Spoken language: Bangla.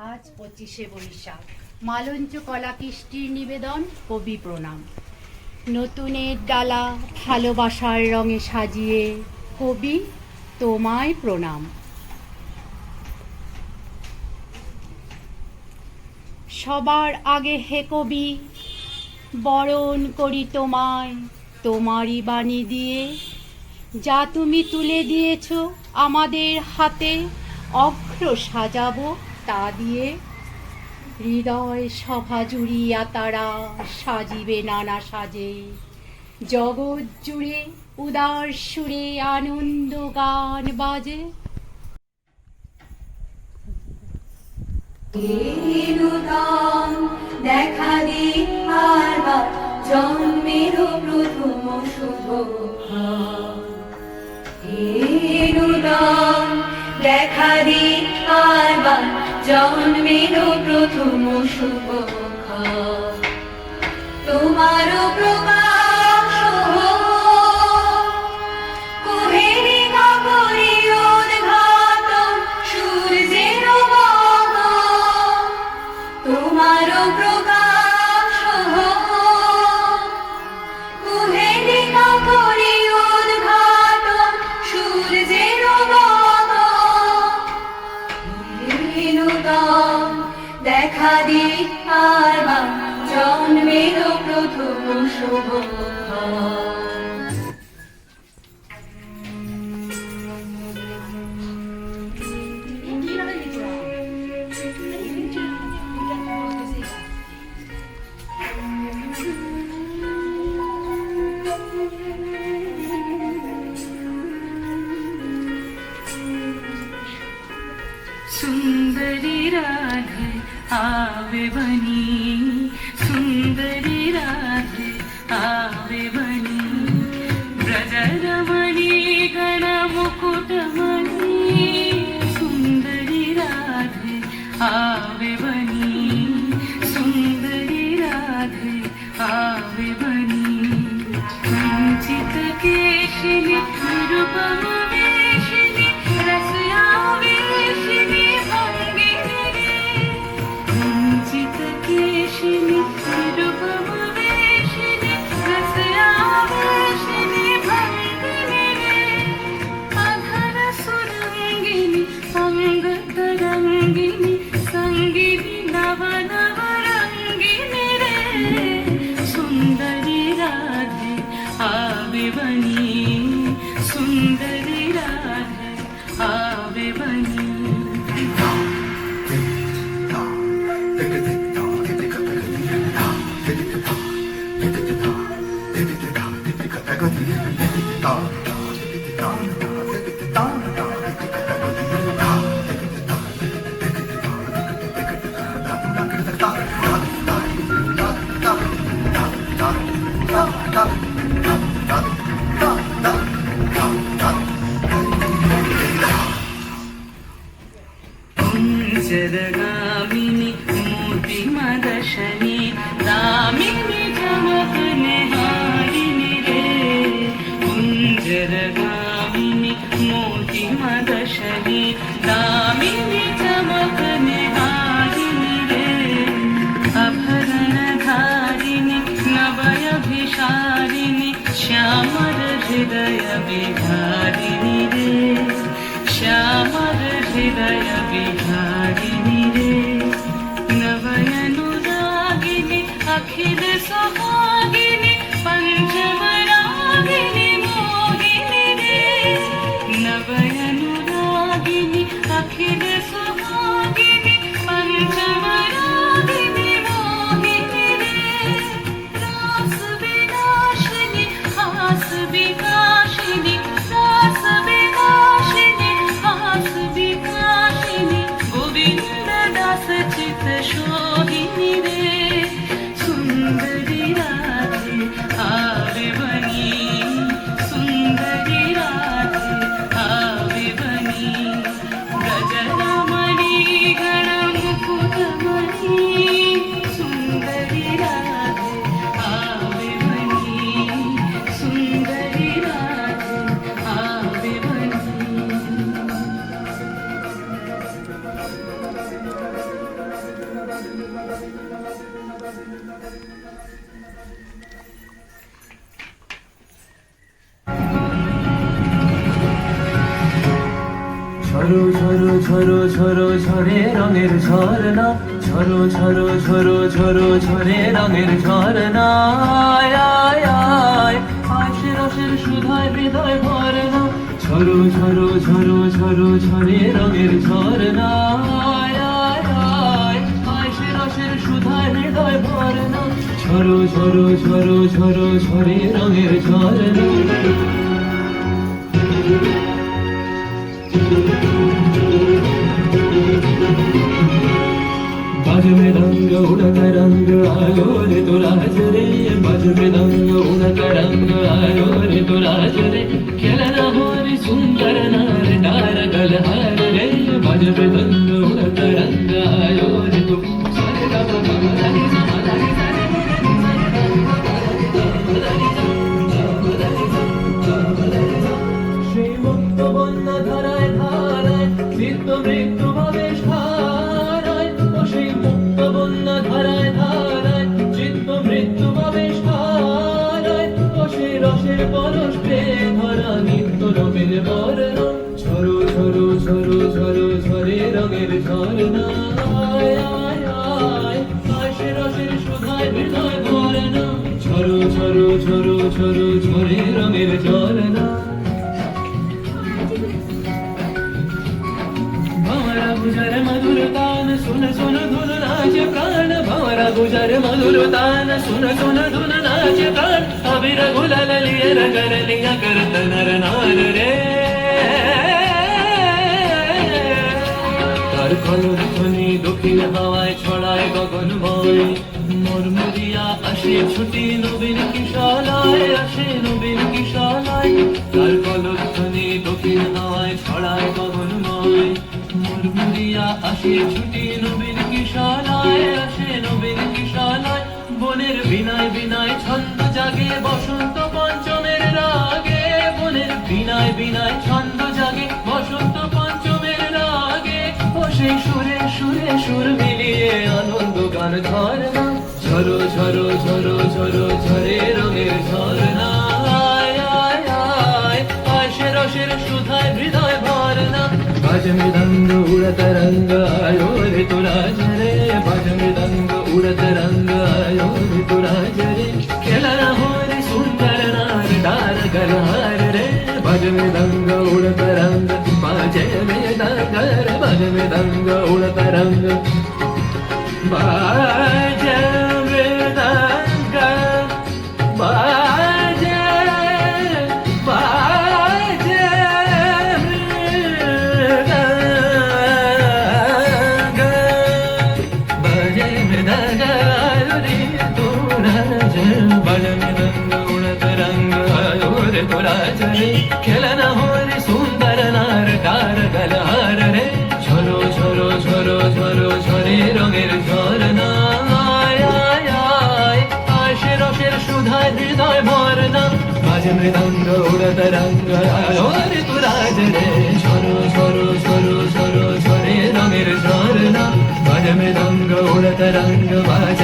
আজ 25শে বৈশাখ, মালঞ্চ কলা কৃষ্টির নিবেদন, কবি প্রণাম। নতুনের ডালা ভালোবাসার রঙে সাজিয়ে, কবি তোমায় প্রণাম। সবার আগে হে কবি, বরণ করি তোমায় তোমারই বাণী দিয়ে, যা তুমি তুলে দিয়েছ আমাদের হাতে, অগ্র সাজাবো তা দিয়ে। হৃদয় সভা জুড়িয়া তারা সাজিবে নানা সাজে, জগৎ জুড়ে উদার সুরে আনন্দ গান বাজে। দেখা দি আরবার জন্মের প্রথম শুভক্ষণ, দেখা দি আরবার জন্মের প্রথম শুভক্ষণ। তোমারও প্রকাশ কুহেলি নগরী উদ্ঘাটন সূর্যের মতো, তোমারও প্রকাশ কুহেলি নগরী উদ্ঘাটন সূর্যের মতো। দেখা দি আরবার জন্মের প্রথম শুভক্ষণ। सुंदरी राधे आवे बनी, सुंदरी राधे आवे बनी, ब्रजरमणी गण मुकुटमणि, सुंदरी राधे आवे बनी, सुंदरी राधे आवे बनी। वंचित केशिनी निरुपम वेशिनी रसयावेशिनी भंगिनी रे, वंचित केशिनी निरुपम वेशिनी रसयावेशिनी भंगिनी रे, अधर सुरंगिनी अंग तरंगिनी संगिनी नव नव रंगिनी रे, सुंदरी राधे आवे बनी, सुंदरी राधे आवे बनी। जरगामिनी मोती मदशनी दामिनी चमक निहारिनी रे, कुंजरगामिनी मोती मदशनी दामिनी चमक निहारिनी रे, अभरण धारिणी नवयभिसारिणी श्यामर हृदय विहारिणी रे, श्यामर हृदय विहारिणी रे, नवयनुरागिनी अखिल ঝরো ঝরো ঝরো ঝরো ঝরে রঙের ঝরনা, ঝরো ঝরো ঝরো ঝরো ঝরে রঙের ঝরনা। আয় আয় আয় আশে রসের সুধায় হৃদয় ভরনা, ঝরো ঝরো ঝরো ঝরো ঝরে রঙের ঝরনা। আয় আয় আয় আশে রসের সুধায় হৃদয় ভরনা, ঝরো ঝরো ঝরো ঝরো ঝরে রঙের ঝরনা। बाज मृदंग उड़त रंग आयो रे तो राज रे, बाज मृदंग उड़त रंग आयो रे तो राज रे, खेलना हो रे सुंदर नार डार गलहार रे, बाज मृदंग उड़त रंग आयो रे तो सारे गा मा मा दा नि सा मा दा नि सा रे সেই মুক্ত বন্যা ধারায় ধারায় চিত্ত মৃত্যু ভাবে সারায়, ও সেই মুক্ত বন্যা ধারায় ধারায় চিত্ত মৃত্যু ভাবে সারায়, ও সেই রসের পরশ পেয়ে ধরা নিত্য রঙের বর্ণ, ঝরো ঝরো ঝরো ঝরো ঝরে রঙের ঝরনা। আয় আয় আয় আশে রসের সুধায় হৃদয় ভরনা, ঝরো ঝরো ঝরো ঝরো ঝরে রঙের ঝরনা। भंवरा गुजर मधुर तान सुन सुन धुन नाचे प्राण, भंवरा गुजर मधुर तान सुन सुन धुन नाचे प्राण, अबीर गुलाल लिए रंगर लिया करत नर नार रे। তার কলধ্বনি দক্ষিণ হাওয়ায় ছড়ায় গগনময়, মরমরিয়া আসে ছুটি নবীন কিশালায়, আসে নবীন কিশালায়। তার কলধ্বনি দক্ষিণ হাওয়ায় ছড়ায় গগনময়, মরমরিয়া আসে ছুটি নবীন কিশালায়, আসে নবীন কিশালায়। বনের বিনায় বিনায় ছন্দ জাগে বসন্ত পঞ্চমের রাগে, বনের বিনায় বিনায় ছন্দ জাগে বসন্ত পঞ্চমের রাগে, ও সেই সুরে সুরে সুর মিলিয়ে আনন্দ গান ঝরনা, ঝরো ঝরো ঝরো ঝরো ঝরে রঙের ঝরনা। আয় আয় আয় আশে রসের সুধায় হৃদয় ভরনা, बाज मृदंग उड़त रंग आयो रे तो राज रे, बाज मृदंग उड़त रंग आयो रे तो राज रे, खेलना हो रे सुंदर नार डार गलहार रे, बाज मृदंग उड़त रंग बाजे मृदंग रे, बाज मृदंग उड़त रंग बाजे मृदंग बाजे बाजे खेलना हो रे सुंदर नार डार गलहार रे, झरो झरो झरो झरो झरे रঙের ঝরনা। আয় আয় আয় আশে রসের সুধায় হৃদয় ভরনা, বাজ মৃদঙ্গ উড়ত রঙ্গ আয় রে তু রাজ রে, ঝরো ঝরো ঝরো ঝরো ঝরে রঙের ঝরনা, বাজ মৃদঙ্গ উড়ত রঙ্গ বাজ